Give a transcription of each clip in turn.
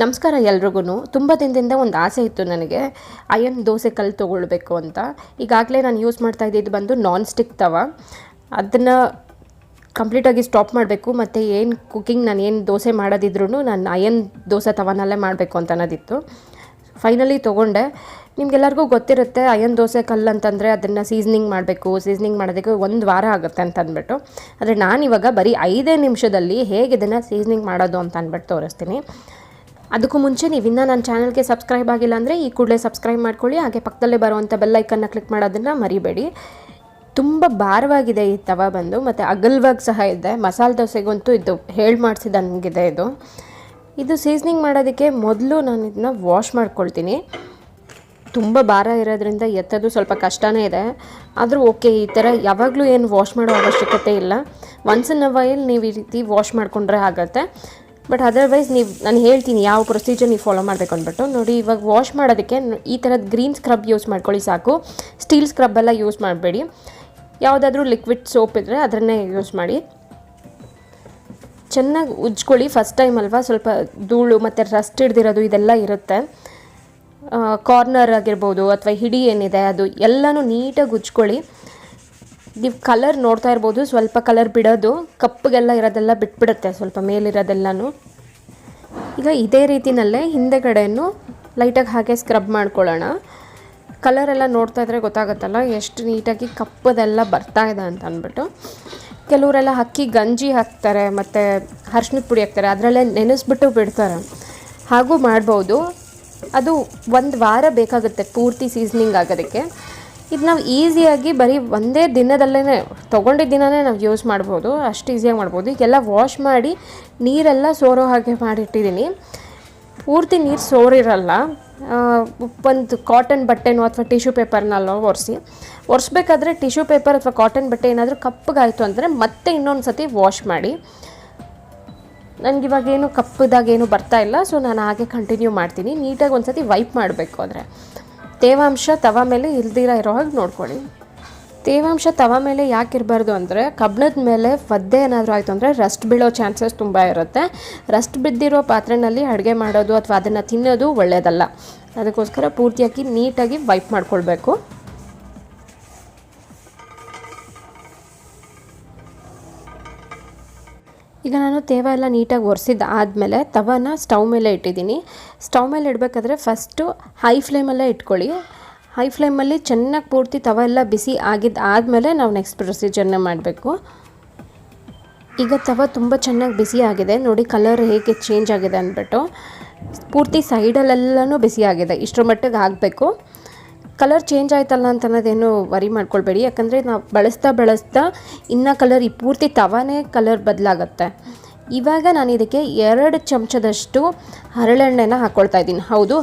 ನಮಸ್ಕಾರ ಎಲ್ರಿಗೂ. ತುಂಬ ದಿನದಿಂದ ಒಂದು ಆಸೆ ಇತ್ತು ನನಗೆ, ಅಯನ್ ದೋಸೆ ಕಲ್ಲು ತೊಗೊಳ್ಬೇಕು ಅಂತ. ಈಗಾಗಲೇ ನಾನು ಯೂಸ್ ಮಾಡ್ತಾ ಇದ್ದಿದ್ದು ಬಂದು ನಾನ್ ಸ್ಟಿಕ್ ತವ. ಅದನ್ನು ಕಂಪ್ಲೀಟಾಗಿ ಸ್ಟಾಪ್ ಮಾಡಬೇಕು, ಮತ್ತು ಏನು ಕುಕ್ಕಿಂಗ್ ನಾನು ಏನು ದೋಸೆ ಮಾಡೋದಿದ್ರೂ ನಾನು ಅಯನ್ ದೋಸೆ ತವನಲ್ಲೇ ಮಾಡಬೇಕು ಅಂತ ಅನ್ನೋದಿತ್ತು. ಫೈನಲಿ ತೊಗೊಂಡೆ. ನಿಮಗೆಲ್ಲರಿಗೂ ಗೊತ್ತಿರುತ್ತೆ ಅಯನ್ ದೋಸೆ ಕಲ್ಲು ಅಂತಂದರೆ ಅದನ್ನು ಸೀಸ್ನಿಂಗ್ ಮಾಡಬೇಕು, ಸೀಸ್ನಿಂಗ್ ಮಾಡೋದಕ್ಕೆ 1 ವಾರ ಆಗುತ್ತೆ ಅಂತ ಅಂದ್ಬಿಟ್ಟು. ಆದರೆ ನಾನಿವಾಗ ಬರೀ 5 ನಿಮಿಷದಲ್ಲಿ ಹೇಗೆ ಇದನ್ನು ಸೀಸ್ನಿಂಗ್ ಮಾಡೋದು ಅಂತ ಅಂದ್ಬಿಟ್ಟು ತೋರಿಸ್ತೀನಿ. ಅದಕ್ಕೂ ಮುಂಚೆ ನೀವು ಇನ್ನೂ ನನ್ನ ಚಾನಲ್ಗೆ ಸಬ್ಸ್ಕ್ರೈಬ್ ಆಗಿಲ್ಲ ಅಂದರೆ ಈ ಕೂಡಲೇ ಸಬ್ಸ್ಕ್ರೈಬ್ ಮಾಡ್ಕೊಳ್ಳಿ. ಹಾಗೆ ಪಕ್ಕದಲ್ಲೇ ಬರುವಂಥ ಬೆಲ್ಲೈಕನ್ನ ಕ್ಲಿಕ್ ಮಾಡೋದನ್ನು ಮರಿಬೇಡಿ. ತುಂಬ ಭಾರವಾಗಿದೆ ಈ ತವ ಬಂದು, ಮತ್ತು ಅಗಲವಾಗಿ ಸಹ ಇದೆ. ಮಸಾಲೆ ದೋಸೆಗಂತೂ ಇದು ಹೇಳಿ ಮಾಡಿಸಿದಂಗಿದೆ. ಇದು ಸೀಸ್ನಿಂಗ್ ಮಾಡೋದಕ್ಕೆ ಮೊದಲು ನಾನು ಇದನ್ನ ವಾಶ್ ಮಾಡ್ಕೊಳ್ತೀನಿ. ತುಂಬ ಭಾರ ಇರೋದ್ರಿಂದ ಎತ್ತೋದು ಸ್ವಲ್ಪ ಕಷ್ಟನೇ ಇದೆ. ಆದರೂ ಓಕೆ, ಈ ಥರ ಯಾವಾಗಲೂ ಏನು ವಾಶ್ ಮಾಡೋ ಅವಶ್ಯಕತೆ ಇಲ್ಲ. ಒನ್ಸ್ ಇನ್ ಅ ವೈಲ್ ನೀವು ಈ ರೀತಿ ವಾಶ್ ಮಾಡಿಕೊಂಡ್ರೆ ಆಗುತ್ತೆ. ಬಟ್ ಅದರ್ವೈಸ್ ನಾನು ಹೇಳ್ತೀನಿ ಯಾವ ಪ್ರೊಸೀಜರ್ ನೀವು ಫಾಲೋ ಮಾಡಬೇಕು ಅಂದ್ಬಿಟ್ಟು. ನೋಡಿ, ಇವಾಗ ವಾಶ್ ಮಾಡೋದಕ್ಕೆ ಈ ಥರದ್ದು ಗ್ರೀನ್ ಸ್ಕ್ರಬ್ ಯೂಸ್ ಮಾಡ್ಕೊಳ್ಳಿ ಸಾಕು. ಸ್ಟೀಲ್ ಸ್ಕ್ರಬ್ಬೆಲ್ಲ ಯೂಸ್ ಮಾಡಬೇಡಿ. ಯಾವುದಾದ್ರೂ ಲಿಕ್ವಿಡ್ ಸೋಪ್ ಇದ್ದರೆ ಅದನ್ನೇ ಯೂಸ್ ಮಾಡಿ. ಚೆನ್ನಾಗಿ ಉಜ್ಕೊಳ್ಳಿ. ಫಸ್ಟ್ ಟೈಮ್ ಅಲ್ವಾ, ಸ್ವಲ್ಪ ಧೂಳು ಮತ್ತು ರಸ್ಟ್ ಹಿಡ್ದಿರೋದು ಇದೆಲ್ಲ ಇರುತ್ತೆ. ಕಾರ್ನರ್ ಆಗಿರ್ಬೋದು ಅಥವಾ ಹಿಡಿ ಏನಿದೆ ಅದು ಎಲ್ಲನೂ ನೀಟಾಗಿ ಉಜ್ಕೊಳ್ಳಿ. ನೀವು ಕಲರ್ ನೋಡ್ತಾ ಇರ್ಬೋದು, ಸ್ವಲ್ಪ ಕಲರ್ ಬಿಡೋದು, ಕಪ್ಪಗೆಲ್ಲ ಇರೋದೆಲ್ಲ ಬಿಟ್ಬಿಡುತ್ತೆ ಸ್ವಲ್ಪ ಮೇಲಿರೋದೆಲ್ಲನೂ. ಈಗ ಇದೇ ರೀತಿಯಲ್ಲೇ ಹಿಂದೆಗಡೆಯನ್ನು ಲೈಟಾಗಿ ಹಾಗೆ ಸ್ಕ್ರಬ್ ಮಾಡ್ಕೊಳ್ಳೋಣ. ಕಲರೆಲ್ಲ ನೋಡ್ತಾ ಇದ್ರೆ ಗೊತ್ತಾಗುತ್ತಲ್ಲ ಎಷ್ಟು ನೀಟಾಗಿ ಕಪ್ಪದೆಲ್ಲ ಬರ್ತಾ ಇದೆ ಅಂತ ಅಂದ್ಬಿಟ್ಟು. ಕೆಲವರೆಲ್ಲ ಅಕ್ಕಿ ಗಂಜಿ ಹಾಕ್ತಾರೆ ಮತ್ತು ಅರ್ಶಿನದ ಪುಡಿ ಹಾಕ್ತಾರೆ, ಅದರಲ್ಲೇ ನೆನೆಸ್ಬಿಟ್ಟು ಬಿಡ್ತಾರೆ. ಹಾಗೂ ಮಾಡ್ಬೋದು. ಅದು 1 ವಾರ ಬೇಕಾಗುತ್ತೆ ಪೂರ್ತಿ ಸೀಸ್ನಿಂಗ್ ಆಗೋದಕ್ಕೆ. ಇದು ನಾವು ಈಸಿಯಾಗಿ ಬರೀ ಒಂದೇ ದಿನದಲ್ಲೇ ತೊಗೊಂಡಿದ್ದ ದಿನವೇ ನಾವು ಯೂಸ್ ಮಾಡ್ಬೋದು, ಅಷ್ಟು ಈಸಿಯಾಗಿ ಮಾಡ್ಬೋದು. ಈಗೆಲ್ಲ ವಾಶ್ ಮಾಡಿ ನೀರೆಲ್ಲ ಸೋರೋ ಹಾಗೆ ಮಾಡಿಟ್ಟಿದ್ದೀನಿ. ಪೂರ್ತಿ ನೀರು ಸೋರಿರಲ್ಲ. ಒಂದು ಕಾಟನ್ ಬಟ್ಟೆನೋ ಅಥವಾ ಟಿಶ್ಯೂ ಪೇಪರ್ನಲ್ಲೋ ಒರೆಸ್ಬೇಕಾದ್ರೆ ಟಿಶ್ಯೂ ಪೇಪರ್ ಅಥವಾ ಕಾಟನ್ ಬಟ್ಟೆ ಏನಾದರೂ ಕಪ್ಪಗಾಯಿತು ಅಂದರೆ ಮತ್ತೆ ಇನ್ನೊಂದು ಸತಿ ವಾಶ್ ಮಾಡಿ. ನನಗಿವಾಗೇನು ಕಪ್ಪದಾಗೇನು ಬರ್ತಾಯಿಲ್ಲ, ಸೊ ನಾನು ಹಾಗೆ ಕಂಟಿನ್ಯೂ ಮಾಡ್ತೀನಿ. ನೀಟಾಗಿ ಒಂದು ಸತಿ ವೈಪ್ ಮಾಡಬೇಕು. ಆದರೆ ತೇವಾಂಶ ತವ ಮೇಲೆ ಇಲ್ದಿರ ಇರೋ ಹಾಗೆ ನೋಡ್ಕೊಳ್ಳಿ. ತೇವಾಂಶ ತವ ಮೇಲೆ ಯಾಕೆ ಇರಬಾರ್ದು ಅಂದರೆ, ಕಬ್ಬಿಣದ ಮೇಲೆ ಒದ್ದೆ ಏನಾದರೂ ಆಯಿತು ಅಂದರೆ ರಸ್ಟ್ ಬೀಳೋ ಚಾನ್ಸಸ್ ತುಂಬ ಇರುತ್ತೆ. ರಸ್ಟ್ ಬಿದ್ದಿರೋ ಪಾತ್ರೆಯಲ್ಲಿ ಅಡುಗೆ ಮಾಡೋದು ಅಥವಾ ಅದನ್ನು ತಿನ್ನೋದು ಒಳ್ಳೆಯದಲ್ಲ. ಅದಕ್ಕೋಸ್ಕರ ಪೂರ್ತಿಯಾಗಿ ನೀಟಾಗಿ ವೈಪ್ ಮಾಡ್ಕೊಳ್ಬೇಕು. ಈಗ ನಾನು ತೇವ ಎಲ್ಲ ನೀಟಾಗಿ ಒರೆಸಿದ್ದು ಆದಮೇಲೆ ತವನ ಸ್ಟವ್ ಮೇಲೆ ಇಟ್ಟಿದ್ದೀನಿ. ಸ್ಟವ್ ಮೇಲೆ ಇಡಬೇಕಾದ್ರೆ ಫಸ್ಟು ಹೈ ಫ್ಲೇಮಲ್ಲೇ ಇಟ್ಕೊಳ್ಳಿ. ಹೈ ಫ್ಲೇಮಲ್ಲಿ ಚೆನ್ನಾಗಿ ಪೂರ್ತಿ ತವ ಎಲ್ಲ ಬಿಸಿ ಆದಮೇಲೆ ನಾವು ನೆಕ್ಸ್ಟ್ ಪ್ರೊಸೀಜರ್ನ ಮಾಡಬೇಕು. ಈಗ ತವ ತುಂಬ ಚೆನ್ನಾಗಿ ಬಿಸಿ ಆಗಿದೆ ನೋಡಿ, ಕಲರ್ ಹೇಗೆ ಚೇಂಜ್ ಆಗಿದೆ ಅಂದ್ಬಿಟ್ಟು. ಪೂರ್ತಿ ಸೈಡಲ್ಲೆಲ್ಲನೂ ಬಿಸಿ ಆಗಿದೆ, ಇಷ್ಟರ ಮಟ್ಟಿಗೆ ಆಗಬೇಕು. ಕಲರ್ ಚೇಂಜ್ ಆಯ್ತಲ್ಲ ಅಂತ ಅನ್ನೋದೇನು ವರಿ ಮಾಡ್ಕೊಳ್ಬೇಡಿ, ಯಾಕಂದರೆ ನಾವು ಬಳಸ್ತಾ ಇನ್ನೂ ಕಲರ್ ಈ ಪೂರ್ತಿ ತವಾನೇ ಕಲರ್ ಬದಲಾಗುತ್ತೆ. ಇವಾಗ ನಾನು ಇದಕ್ಕೆ 2 ಚಮಚದಷ್ಟು ಹರಳೆಣ್ಣೆನ ಹಾಕ್ಕೊಳ್ತಾ ಇದ್ದೀನಿ. ಹೌದು,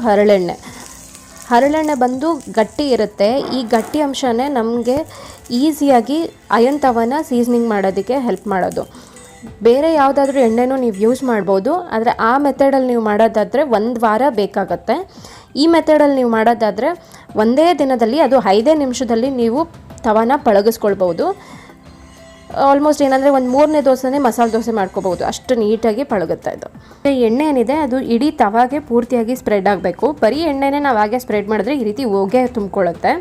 ಹರಳೆಣ್ಣೆ ಬಂದು ಗಟ್ಟಿ ಇರುತ್ತೆ. ಈ ಗಟ್ಟಿ ಅಂಶನೇ ನಮಗೆ ಈಸಿಯಾಗಿ ಅಯನ್ ತವನ ಸೀಸ್ನಿಂಗ್ ಮಾಡೋದಕ್ಕೆ ಹೆಲ್ಪ್ ಮಾಡೋದು. ಬೇರೆ ಯಾವುದಾದ್ರೂ ಎಣ್ಣೆನೂ ನೀವು ಯೂಸ್ ಮಾಡ್ಬೋದು, ಆದರೆ ಆ ಮೆಥಡಲ್ಲಿ ನೀವು ಮಾಡೋದಾದರೆ 1 ವಾರ ಬೇಕಾಗುತ್ತೆ. ಈ ಮೆಥಡಲ್ಲಿ ನೀವು ಮಾಡೋದಾದರೆ ಒಂದೇ ದಿನದಲ್ಲಿ, ಅದು 5 ನಿಮಿಷದಲ್ಲಿ ನೀವು ತವನ ಪಳಗಿಸ್ಕೊಳ್ಬೋದು. ಆಲ್ಮೋಸ್ಟ್ ಏನಂದರೆ ಒಂದು 3ನೇ ದೋಸೆನೇ ಮಸಾಲೆ ದೋಸೆ ಮಾಡ್ಕೋಬೋದು, ಅಷ್ಟು ನೀಟಾಗಿ ಪಳಗುತ್ತೆ ಇದು. ಎಣ್ಣೆ ಏನಿದೆ ಅದು ಇಡೀ ತವಾಗೆ ಪೂರ್ತಿಯಾಗಿ ಸ್ಪ್ರೆಡ್ ಆಗಬೇಕು. ಬರೀ ಎಣ್ಣೆನೇ ನಾವು ಹಾಗೆ ಸ್ಪ್ರೆಡ್ ಮಾಡಿದ್ರೆ ಈ ರೀತಿ ಹೊಗೆ ತುಂಬಿಕೊಳ್ಳುತ್ತೆ,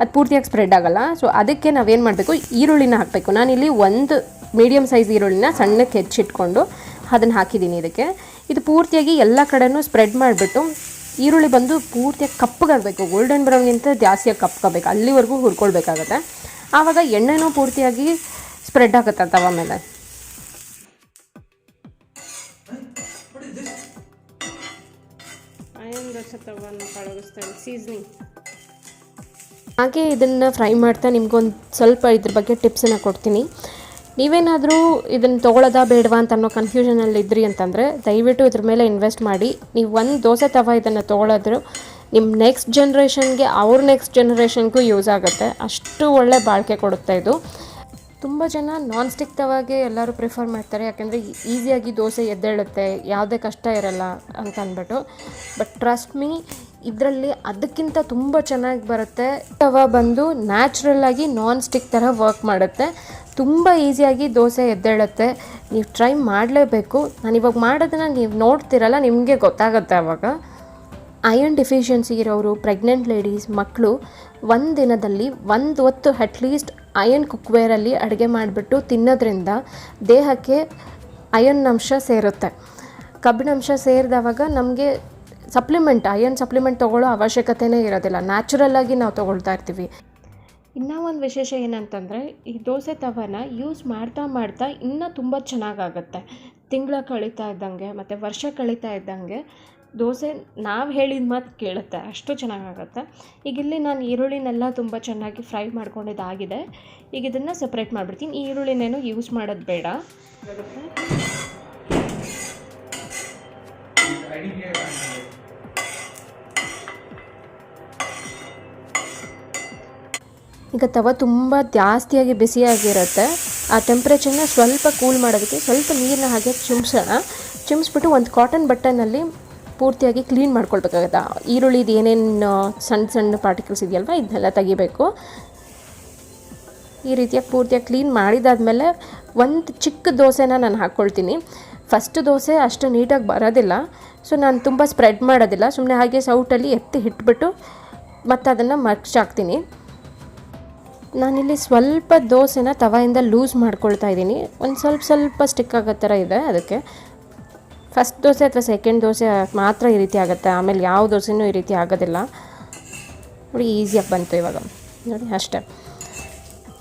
ಅದು ಪೂರ್ತಿಯಾಗಿ ಸ್ಪ್ರೆಡ್ ಆಗೋಲ್ಲ. ಸೊ ಅದಕ್ಕೆ ನಾವೇನು ಮಾಡಬೇಕು, ಈರುಳ್ಳಿನ ಹಾಕಬೇಕು. ನಾನಿಲ್ಲಿ 1 ಮೀಡಿಯಮ್ ಸೈಜ್ ಈರುಳ್ಳಿನ ಸಣ್ಣಕ್ಕೆ ಹೆಚ್ಚಿಟ್ಕೊಂಡು ಅದನ್ನು ಹಾಕಿದ್ದೀನಿ ಇದಕ್ಕೆ. ಇದು ಪೂರ್ತಿಯಾಗಿ ಎಲ್ಲ ಕಡೆನೂ ಸ್ಪ್ರೆಡ್ ಮಾಡಿಬಿಟ್ಟು, ಈರುಳ್ಳಿ ಬಂದು ಪೂರ್ತಿಯಾಗಿ ಕಪ್ಪಗಾಗಬೇಕು, ಗೋಲ್ಡನ್ ಬ್ರೌನ್ಗಿಂತ ಜಾಸ್ತಿಯಾಗಿ ಕಪ್ಪಗಬೇಕು, ಅಲ್ಲಿವರೆಗೂ ಹುರ್ಕೊಳ್ಬೇಕಾಗತ್ತೆ. ಆವಾಗ ಎಣ್ಣೆನೂ ಪೂರ್ತಿಯಾಗಿ ಸ್ಪ್ರೆಡ್ ಆಗುತ್ತೆ ತವ ಮೇಲೆ. ಹಾಗೆ ಇದನ್ನು ಫ್ರೈ ಮಾಡ್ತಾ ನಿಮ್ಗೊಂದು ಸ್ವಲ್ಪ ಇದ್ರ ಬಗ್ಗೆ ಟಿಪ್ಸನ್ನು ಕೊಡ್ತೀನಿ. ನೀವೇನಾದರೂ ಇದನ್ನು ತೊಗೊಳ್ಳೋದಾ ಬೇಡವಾ ಅಂತ ಅನ್ನೋ ಕನ್ಫ್ಯೂಷನಲ್ಲಿ ಇದ್ರಿ ಅಂತಂದರೆ ದಯವಿಟ್ಟು ಇದ್ರ ಮೇಲೆ ಇನ್ವೆಸ್ಟ್ ಮಾಡಿ. ನೀವು 1 ದೋಸೆ ತವ ಇದನ್ನು ತೊಗೊಳೋದ್ರು ನಿಮ್ಮ ನೆಕ್ಸ್ಟ್ ಜನ್ರೇಷನ್ಗೂ ಯೂಸ್ ಆಗುತ್ತೆ. ಅಷ್ಟು ಒಳ್ಳೆ ಬಾಳಿಕೆ ಕೊಡುತ್ತೆ ಇದು. ತುಂಬ ಜನ ನಾನ್ ಸ್ಟಿಕ್ ತವಾಗೆ ಎಲ್ಲರೂ ಪ್ರಿಫರ್ ಮಾಡ್ತಾರೆ, ಯಾಕೆಂದರೆ ಈಸಿಯಾಗಿ ದೋಸೆ ಎದ್ದೇಳುತ್ತೆ, ಯಾವುದೇ ಕಷ್ಟ ಇರಲ್ಲ ಅಂತ ಅಂದ್ಬಿಟ್ಟು. ಬಟ್ ಟ್ರಸ್ಟ್ ಮೀ, ಇದರಲ್ಲಿ ಅದಕ್ಕಿಂತ ತುಂಬ ಚೆನ್ನಾಗಿ ಬರುತ್ತೆ. ತವ ಬಂದು ನ್ಯಾಚುರಲ್ ಆಗಿ ನಾನ್ ಸ್ಟಿಕ್ ಥರ ವರ್ಕ್ ಮಾಡುತ್ತೆ. ತುಂಬ ಈಸಿಯಾಗಿ ದೋಸೆ ಎದ್ದೇಳುತ್ತೆ. ನೀವು ಟ್ರೈ ಮಾಡಲೇಬೇಕು. ನಾನು ಇವಾಗ ಮಾಡೋದನ್ನು ನೀವು ನೋಡ್ತಿರಲ್ಲ, ನಿಮಗೆ ಗೊತ್ತಾಗುತ್ತೆ ಆವಾಗ. ಐರನ್ ಡಿಫಿಷಿಯನ್ಸಿ ಇರೋರು, ಪ್ರೆಗ್ನೆಂಟ್ ಲೇಡೀಸ್, ಮಕ್ಕಳು ಒಂದು ದಿನದಲ್ಲಿ ಒಂದು ಹೊತ್ತು ಅಟ್ಲೀಸ್ಟ್ ಐರನ್ ಕುಕ್ವೇರಲ್ಲಿ ಅಡುಗೆ ಮಾಡಿಬಿಟ್ಟು ತಿನ್ನೋದ್ರಿಂದ ದೇಹಕ್ಕೆ ಐರನ್ ಅಂಶ ಸೇರುತ್ತೆ. ಕಬ್ಬಿಣಾಂಶ ಸೇರಿದವಾಗ ನಮಗೆ ಐರನ್ ಸಪ್ಲಿಮೆಂಟ್ ತೊಗೊಳ್ಳೋ ಅವಶ್ಯಕತೆಯೇ ಇರೋದಿಲ್ಲ. ನ್ಯಾಚುರಲ್ಲಾಗಿ ನಾವು ತೊಗೊಳ್ತಾ ಇರ್ತೀವಿ. ಇನ್ನೂ ಒಂದು ವಿಶೇಷ ಏನಂತಂದರೆ, ಈ ದೋಸೆ ತವನ ಯೂಸ್ ಮಾಡ್ತಾ ಇನ್ನೂ ತುಂಬ ಚೆನ್ನಾಗಾಗುತ್ತೆ. ತಿಂಗಳ ಕಳೀತಾ ಇದ್ದಂಗೆ ಮತ್ತು ವರ್ಷ ಕಳೀತಾ ಇದ್ದಂಗೆ ದೋಸೆ ನಾವು ಹೇಳಿದ ಮಾತು ಕೇಳುತ್ತೆ, ಅಷ್ಟು ಚೆನ್ನಾಗಾಗುತ್ತೆ. ಈಗ ಇಲ್ಲಿ ನಾನು ಈರುಳ್ಳಿನೆಲ್ಲ ತುಂಬ ಚೆನ್ನಾಗಿ ಫ್ರೈ ಮಾಡ್ಕೊಂಡಿದ್ದಾಗಿದೆ. ಈಗ ಇದನ್ನು ಸಪ್ರೇಟ್ ಮಾಡಿಬಿಡ್ತೀನಿ. ಈ ಈರುಳ್ಳಿನೇನು ಯೂಸ್ ಮಾಡೋದು ಬೇಡ. ಈಗ ತವ ತುಂಬ ಜಾಸ್ತಿಯಾಗಿ ಬಿಸಿಯಾಗಿರುತ್ತೆ. ಆ ಟೆಂಪ್ರೇಚರ್ನ ಸ್ವಲ್ಪ ಕೂಲ್ ಮಾಡೋದಕ್ಕೆ ಸ್ವಲ್ಪ ನೀರನ್ನ ಹಾಗೆ ಚಿಮ್ಸ್ಬಿಟ್ಟು ಒಂದು ಕಾಟನ್ ಬಟ್ಟೆನಲ್ಲಿ ಪೂರ್ತಿಯಾಗಿ ಕ್ಲೀನ್ ಮಾಡ್ಕೊಳ್ಬೇಕಾಗತ್ತೆ. ಈರುಳ್ಳಿದು ಏನೇನು ಸಣ್ಣ ಪಾರ್ಟಿಕಲ್ಸ್ ಇದೆಯಲ್ವ, ಇದನ್ನೆಲ್ಲ ತೆಗಿಬೇಕು. ಈ ರೀತಿಯಾಗಿ ಪೂರ್ತಿಯಾಗಿ ಕ್ಲೀನ್ ಮಾಡಿದಾದ್ಮೇಲೆ ಒಂದು ಚಿಕ್ಕ ದೋಸೆನ ನಾನು ಹಾಕ್ಕೊಳ್ತೀನಿ. ಫಸ್ಟ್ ದೋಸೆ ಅಷ್ಟು ನೀಟಾಗಿ ಬರೋದಿಲ್ಲ, ಸೊ ನಾನು ತುಂಬ ಸ್ಪ್ರೆಡ್ ಮಾಡೋದಿಲ್ಲ. ಸುಮ್ಮನೆ ಹಾಗೆ ಸೌಟಲ್ಲಿ ಎತ್ತಿ ಇಟ್ಬಿಟ್ಟು ಮತ್ತು ಅದನ್ನು ಮರ್ಚಾಕ್ತೀನಿ. ನಾನಿಲ್ಲಿ ಸ್ವಲ್ಪ ದೋಸೆನ ತವಾಯಿಂದ ಲೂಸ್ ಮಾಡ್ಕೊಳ್ತಾ ಇದ್ದೀನಿ. ಒಂದು ಸ್ವಲ್ಪ ಸ್ಟಿಕ್ ಆಗೋ ಥರ ಇದೆ. ಅದಕ್ಕೆ ಫಸ್ಟ್ ದೋಸೆ ಅಥವಾ ಸೆಕೆಂಡ್ ದೋಸೆ ಮಾತ್ರ ಈ ರೀತಿ ಆಗುತ್ತೆ, ಆಮೇಲೆ ಯಾವ ದೋಸೆನೂ ಈ ರೀತಿ ಆಗೋದಿಲ್ಲ. ನೋಡಿ, ಈಸಿಯಾಗಿ ಬಂತು ಇವಾಗ. ನೋಡಿ ಅಷ್ಟೇ.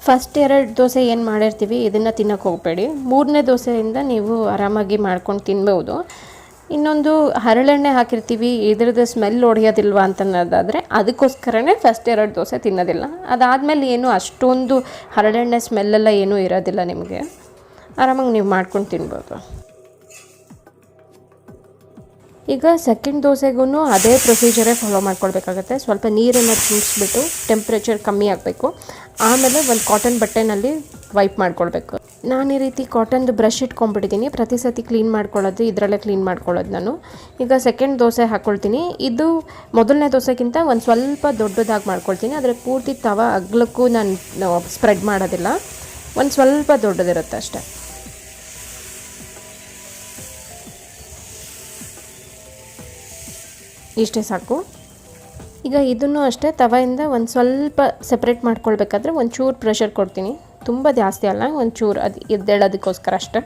ಫಸ್ಟ್ 2 ದೋಸೆ ಏನು ಮಾಡಿರ್ತೀವಿ ಇದನ್ನು ತಿನ್ನೋಕ್ಕೆ ಹೋಗಬೇಡಿ. 3ನೇ ದೋಸೆಯಿಂದ ನೀವು ಆರಾಮಾಗಿ ಮಾಡ್ಕೊಂಡು ತಿನ್ಬೋದು. ಇನ್ನೊಂದು ಹರಳೆಣ್ಣೆ ಹಾಕಿರ್ತೀವಿ, ಇದ್ರದ್ದು ಸ್ಮೆಲ್ ಹೊಡೆಯೋದಿಲ್ವ ಅಂತನ್ನೋದಾದರೆ ಅದಕ್ಕೋಸ್ಕರನೇ ಫಸ್ಟ್ 2 ದೋಸೆ ತಿನ್ನೋದಿಲ್ಲ. ಅದಾದಮೇಲೆ ಏನು ಅಷ್ಟೊಂದು ಹರಳೆಣ್ಣೆ ಸ್ಮೆಲ್ಲೆಲ್ಲ ಏನೂ ಇರೋದಿಲ್ಲ. ನಿಮಗೆ ಆರಾಮಾಗಿ ನೀವು ಮಾಡ್ಕೊಂಡು ತಿನ್ಬೋದು. ಈಗ ಸೆಕೆಂಡ್ ದೋಸೆಗೂ ಅದೇ ಪ್ರೊಸೀಜರೇ ಫಾಲೋ ಮಾಡ್ಕೊಳ್ಬೇಕಾಗತ್ತೆ. ಸ್ವಲ್ಪ ನೀರನ್ನು ತುಂಬಿಸ್ಬಿಟ್ಟು ಟೆಂಪ್ರೇಚರ್ ಕಮ್ಮಿ ಆಗಬೇಕು. ಆಮೇಲೆ ಒಂದು ಕಾಟನ್ ಬಟ್ಟೆನಲ್ಲಿ ವೈಪ್ ಮಾಡ್ಕೊಳ್ಬೇಕು. ನಾನು ಈ ರೀತಿ ಕಾಟನ್ದು ಬ್ರಷ್ ಇಟ್ಕೊಂಡ್ಬಿಟ್ಟಿದ್ದೀನಿ. ಪ್ರತಿ ಸತಿ ಕ್ಲೀನ್ ಮಾಡ್ಕೊಳ್ಳೋದು ಇದರಲ್ಲೇ ಕ್ಲೀನ್ ಮಾಡ್ಕೊಳ್ಳೋದು ನಾನು. ಈಗ ಸೆಕೆಂಡ್ ದೋಸೆ ಹಾಕ್ಕೊಳ್ತೀನಿ. ಇದು ಮೊದಲನೇ ದೋಸೆಗಿಂತ ಒಂದು ಸ್ವಲ್ಪ ದೊಡ್ಡದಾಗಿ ಮಾಡ್ಕೊಳ್ತೀನಿ. ಆದರೆ ಪೂರ್ತಿ ತವ ಅಗ್ಲಕ್ಕೂ ನಾನು ಸ್ಪ್ರೆಡ್ ಮಾಡೋದಿಲ್ಲ, ಒಂದು ಸ್ವಲ್ಪ ದೊಡ್ಡದಿರುತ್ತೆ ಅಷ್ಟೇ. ಇಷ್ಟೇ ಸಾಕು. ಈಗ ಇದನ್ನು ಅಷ್ಟೇ ತವೆಯಿಂದ ಒಂದು ಸ್ವಲ್ಪ ಸೆಪ್ರೇಟ್ ಮಾಡ್ಕೊಳ್ಬೇಕಾದ್ರೆ ಒಂಚೂರು ಪ್ರೆಷರ್ ಕೊಡ್ತೀನಿ. ತುಂಬ ಜಾಸ್ತಿ ಅಲ್ಲ, ಒಂಚೂರು ಅದು ಎದ್ದೇಳೋದಕ್ಕೋಸ್ಕರ ಅಷ್ಟೇ.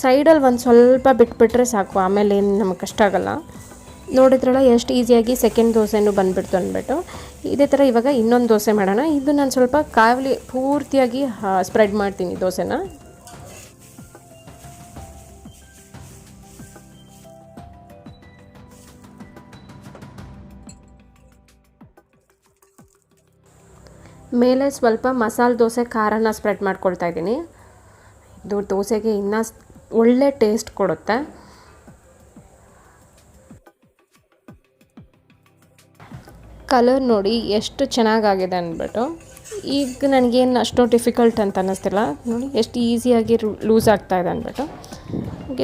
ಸೈಡಲ್ಲಿ ಒಂದು ಸ್ವಲ್ಪ ಬಿಟ್ಬಿಟ್ರೆ ಸಾಕು, ಆಮೇಲೆ ಏನು ನಮಗೆ ಕಷ್ಟ ಆಗೋಲ್ಲ. ನೋಡಿದ್ರಲ್ಲ ಎಷ್ಟು ಈಸಿಯಾಗಿ ಸೆಕೆಂಡ್ ದೋಸೆನೂ ಬಂದುಬಿಡ್ತು ಅಂದ್ಬಿಟ್ಟು. ಇದೇ ಥರ ಇವಾಗ ಇನ್ನೊಂದು ದೋಸೆ ಮಾಡೋಣ. ಇದು ನಾನು ಸ್ವಲ್ಪ ಕಾವಲಿ ಪೂರ್ತಿಯಾಗಿ ಸ್ಪ್ರೆಡ್ ಮಾಡ್ತೀನಿ ದೋಸೆನ. ಮೇಲೆ ಸ್ವಲ್ಪ ಮಸಾಲೆ ದೋಸೆ ಖಾರನ ಸ್ಪ್ರೆಡ್ ಮಾಡ್ಕೊಳ್ತಾ ಇದ್ದೀನಿ. ಇದು ದೋಸೆಗೆ ಇನ್ನೂ ಒಳ್ಳೆ ಟೇಸ್ಟ್ ಕೊಡುತ್ತೆ. ಕಲರ್ ನೋಡಿ ಎಷ್ಟು ಚೆನ್ನಾಗಾಗಿದೆ ಅಂದ್ಬಿಟ್ಟು. ಈಗ ನನಗೇನು ಅಷ್ಟು ಡಿಫಿಕಲ್ಟ್ ಅಂತ ಅನ್ನಿಸ್ತಿಲ್ಲ. ನೋಡಿ ಎಷ್ಟು ಈಸಿಯಾಗಿ ಲೂಸ್ ಆಗ್ತಾಯಿದೆ ಅಂದ್ಬಿಟ್ಟು.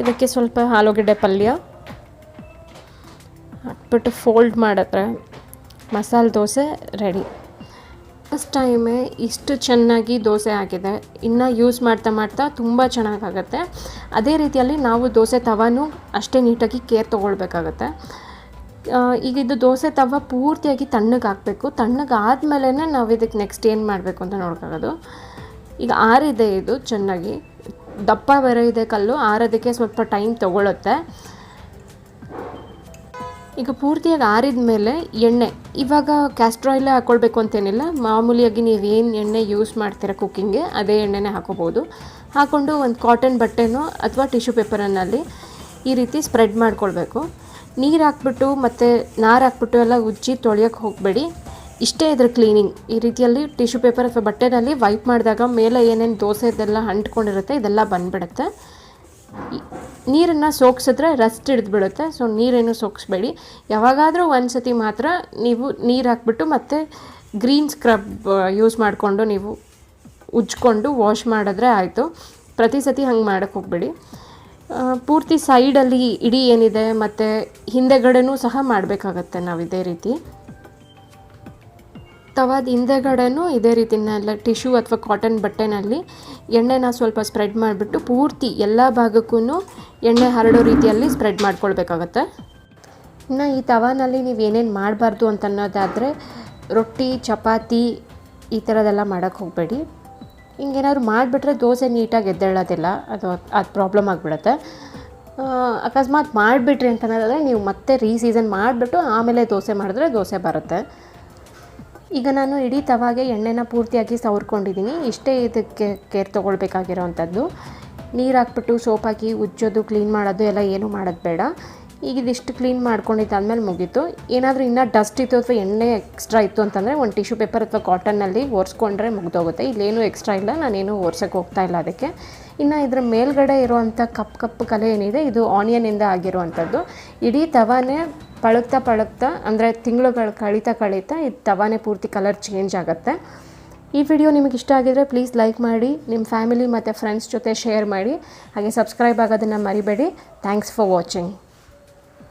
ಇದಕ್ಕೆ ಸ್ವಲ್ಪ ಆಲೂಗಡ್ಡೆ ಪಲ್ಯ ಹಾಕ್ಬಿಟ್ಟು ಫೋಲ್ಡ್ ಮಾಡಿದ್ರೆ ಮಸಾಲೆ ದೋಸೆ ರೆಡಿ. ಫಸ್ಟ್ ಟೈಮೇ ಇಷ್ಟು ಚೆನ್ನಾಗಿ ದೋಸೆ ಆಗಿದೆ. ಇನ್ನು ಯೂಸ್ ಮಾಡ್ತಾ ತುಂಬ ಚೆನ್ನಾಗಾಗತ್ತೆ. ಅದೇ ರೀತಿಯಲ್ಲಿ ನಾವು ದೋಸೆ ತವಾನು ಅಷ್ಟೇ ನೀಟಾಗಿ ಕೇರ್ ತೊಗೊಳ್ಬೇಕಾಗತ್ತೆ. ಈಗ ಇದು ದೋಸೆ ತವ ಪೂರ್ತಿಯಾಗಿ ತಣ್ಣಗೆ ಹಾಕಬೇಕು. ತಣ್ಣಗಾದ್ಮೇಲೆ ನಾವು ಇದಕ್ಕೆ ನೆಕ್ಸ್ಟ್ ಏನು ಮಾಡಬೇಕು ಅಂತ ನೋಡ್ಕೋದು. ಈಗ ಆರಿದೆ, ಇದು ಚೆನ್ನಾಗಿ ದಪ್ಪ ಬೇರೆ ಇದೆ ಕಲ್ಲು, ಆರೋದಕ್ಕೆ ಸ್ವಲ್ಪ ಟೈಮ್ ತೊಗೊಳುತ್ತೆ. ಈಗ ಪೂರ್ತಿಯಾಗಿ ಆರಿದ ಮೇಲೆ ಎಣ್ಣೆ, ಇವಾಗ ಕ್ಯಾಸ್ಟ್ರ್ ಆಯಿಲೇ ಹಾಕ್ಕೊಳ್ಬೇಕು ಅಂತೇನಿಲ್ಲ. ಮಾಮೂಲಿಯಾಗಿ ನೀವೇನು ಎಣ್ಣೆ ಯೂಸ್ ಮಾಡ್ತೀರ ಕುಕ್ಕಿಂಗ್ಗೆ ಅದೇ ಎಣ್ಣೆನೇ ಹಾಕೋಬೋದು. ಹಾಕ್ಕೊಂಡು ಒಂದು ಕಾಟನ್ ಬಟ್ಟೆನೋ ಅಥವಾ ಟಿಶ್ಯೂ ಪೇಪರನ್ನಲ್ಲಿ ಈ ರೀತಿ ಸ್ಪ್ರೆಡ್ ಮಾಡ್ಕೊಳ್ಬೇಕು. ನೀರು ಹಾಕ್ಬಿಟ್ಟು ಮತ್ತು ನಾರು ಹಾಕ್ಬಿಟ್ಟು ಎಲ್ಲ ಉಜ್ಜಿ ತೊಳೆಯೋಕ್ಕೆ ಹೋಗಬೇಡಿ. ಇಷ್ಟೇ ಇದ್ರ ಕ್ಲೀನಿಂಗ್. ಈ ರೀತಿಯಲ್ಲಿ ಟಿಶ್ಯೂ ಪೇಪರ್ ಅಥವಾ ಬಟ್ಟೆನಲ್ಲಿ ವೈಪ್ ಮಾಡಿದಾಗ ಮೇಲೆ ಏನೇನು ದೋಸೆದೆಲ್ಲ ಅಂಟ್ಕೊಂಡಿರುತ್ತೆ ಇದೆಲ್ಲ ಬಂದುಬಿಡುತ್ತೆ. ನೀರನ್ನು ಸೋಗಿಸಿದ್ರೆ ರಸ್ಟ್ ಹಿಡಿದ್ಬಿಡುತ್ತೆ. ಸೊ ನೀರೇನು ಸೋಗಿಸ್ಬೇಡಿ. ಯಾವಾಗಾದರೂ ಒಂದು ಸತಿ ಮಾತ್ರ ನೀವು ನೀರು ಹಾಕ್ಬಿಟ್ಟು ಮತ್ತು ಗ್ರೀನ್ ಸ್ಕ್ರಬ್ ಯೂಸ್ ಮಾಡಿಕೊಂಡು ನೀವು ಉಜ್ಕೊಂಡು ವಾಶ್ ಮಾಡಿದ್ರೆ ಆಯಿತು. ಪ್ರತಿ ಸತಿ ಹಂಗೆ ಮಾಡೋಕ್ಕೆ ಹೋಗಬೇಡಿ. ಪೂರ್ತಿ ಸೈಡಲ್ಲಿ ಇಡೀ ಏನಿದೆ ಮತ್ತು ಹಿಂದೆಗಡೆನೂ ಸಹ ಮಾಡಬೇಕಾಗತ್ತೆ ನಾವು ಇದೇ ರೀತಿ. ತವಾದ ಹಿಂದೆಗಡೆನೂ ಇದೇ ರೀತಿನೆಲ್ಲ ಟಿಶ್ಯೂ ಅಥವಾ ಕಾಟನ್ ಬಟ್ಟೆನಲ್ಲಿ ಎಣ್ಣೆನ ಸ್ವಲ್ಪ ಸ್ಪ್ರೆಡ್ ಮಾಡಿಬಿಟ್ಟು ಪೂರ್ತಿ ಎಲ್ಲ ಭಾಗಕ್ಕೂ ಎಣ್ಣೆ ಹರಡೋ ರೀತಿಯಲ್ಲಿ ಸ್ಪ್ರೆಡ್ ಮಾಡ್ಕೊಳ್ಬೇಕಾಗತ್ತೆ. ಇನ್ನು ಈ ತವಾನಲ್ಲಿ ನೀವು ಏನೇನು ಮಾಡಬಾರ್ದು ಅಂತ ಅನ್ನೋದಾದರೆ ರೊಟ್ಟಿ, ಚಪಾತಿ ಈ ಥರದ್ದೆಲ್ಲ ಮಾಡೋಕ್ಕೆ ಹೋಗಬೇಡಿ. ಹಿಂಗೇನಾದ್ರು ಮಾಡಿಬಿಟ್ರೆ ದೋಸೆ ನೀಟಾಗಿ ಎದ್ದೇಳೋದಿಲ್ಲ, ಅದು ಪ್ರಾಬ್ಲಮ್ ಆಗಿಬಿಡುತ್ತೆ. ಅಕಸ್ಮಾತ್ ಮಾಡಿಬಿಟ್ರಿ ಅಂತ ಅನ್ನೋದಾದರೆ ನೀವು ಮತ್ತೆ ರೀಸೀಸನ್ ಮಾಡಿಬಿಟ್ಟು ಆಮೇಲೆ ದೋಸೆ ಮಾಡಿದ್ರೆ ದೋಸೆ ಬರುತ್ತೆ. ಈಗ ನಾನು ಇಡೀ ತವಾಗೆ ಎಣ್ಣೆನ ಪೂರ್ತಿಯಾಗಿ ಸವರ್ಕೊಂಡಿದ್ದೀನಿ. ಇಷ್ಟೇ ಇದಕ್ಕೆ ಕೇರ್ ತೊಗೊಳ್ಬೇಕಾಗಿರೋವಂಥದ್ದು. ನೀರು ಹಾಕ್ಬಿಟ್ಟು ಸೋಪ್ ಹಾಕಿ ಉಜ್ಜೋದು, ಕ್ಲೀನ್ ಮಾಡೋದು ಎಲ್ಲ ಏನೂ ಮಾಡೋದು ಬೇಡ. ಈಗ ಇದಿಷ್ಟು ಕ್ಲೀನ್ ಮಾಡ್ಕೊಂಡಿದ್ದಾದ್ಮೇಲೆ ಮುಗೀತು. ಏನಾದರೂ ಇನ್ನೂ ಡಸ್ಟ್ ಇತ್ತು ಅಥವಾ ಎಣ್ಣೆ ಎಕ್ಸ್ಟ್ರಾ ಇತ್ತು ಅಂತಂದರೆ ಒಂದು ಟಿಶ್ಯೂ ಪೇಪರ್ ಅಥವಾ ಕಾಟನ್ನಲ್ಲಿ ಒರೆಸ್ಕೊಂಡ್ರೆ ಮುಗ್ದೋಗುತ್ತೆ. ಇಲ್ಲೇನೂ ಎಕ್ಸ್ಟ್ರಾ ಇಲ್ಲ, ನಾನೇನು ಒರ್ಸೋಕ್ಕೆ ಹೋಗ್ತಾ ಇಲ್ಲ ಅದಕ್ಕೆ. ಇನ್ನು ಇದರ ಮೇಲ್ಗಡೆ ಇರುವಂಥ ಕಪ್ಪು ಕಲೆ ಏನಿದೆ ಇದು ಆನಿಯನಿಂದ ಆಗಿರುವಂಥದ್ದು. ಇಡೀ ತವಾನೇ ಪಳಗ್ತಾ ಅಂದರೆ ತಿಂಗಳುಗಳು ಕಳೀತಾ ಇದು ತವಾನೇ ಪೂರ್ತಿ ಕಲರ್ ಚೇಂಜ್ ಆಗುತ್ತೆ. ಈ ವಿಡಿಯೋ ನಿಮಗೆ ಇಷ್ಟ ಆಗಿದರೆ ಪ್ಲೀಸ್ ಲೈಕ್ ಮಾಡಿ, ನಿಮ್ಮ ಫ್ಯಾಮಿಲಿ ಮತ್ತು ಫ್ರೆಂಡ್ಸ್ ಜೊತೆ ಶೇರ್ ಮಾಡಿ, ಹಾಗೆ ಸಬ್ಸ್ಕ್ರೈಬ್ ಆಗೋದನ್ನು ಮರಿಬೇಡಿ. Thanks for watching.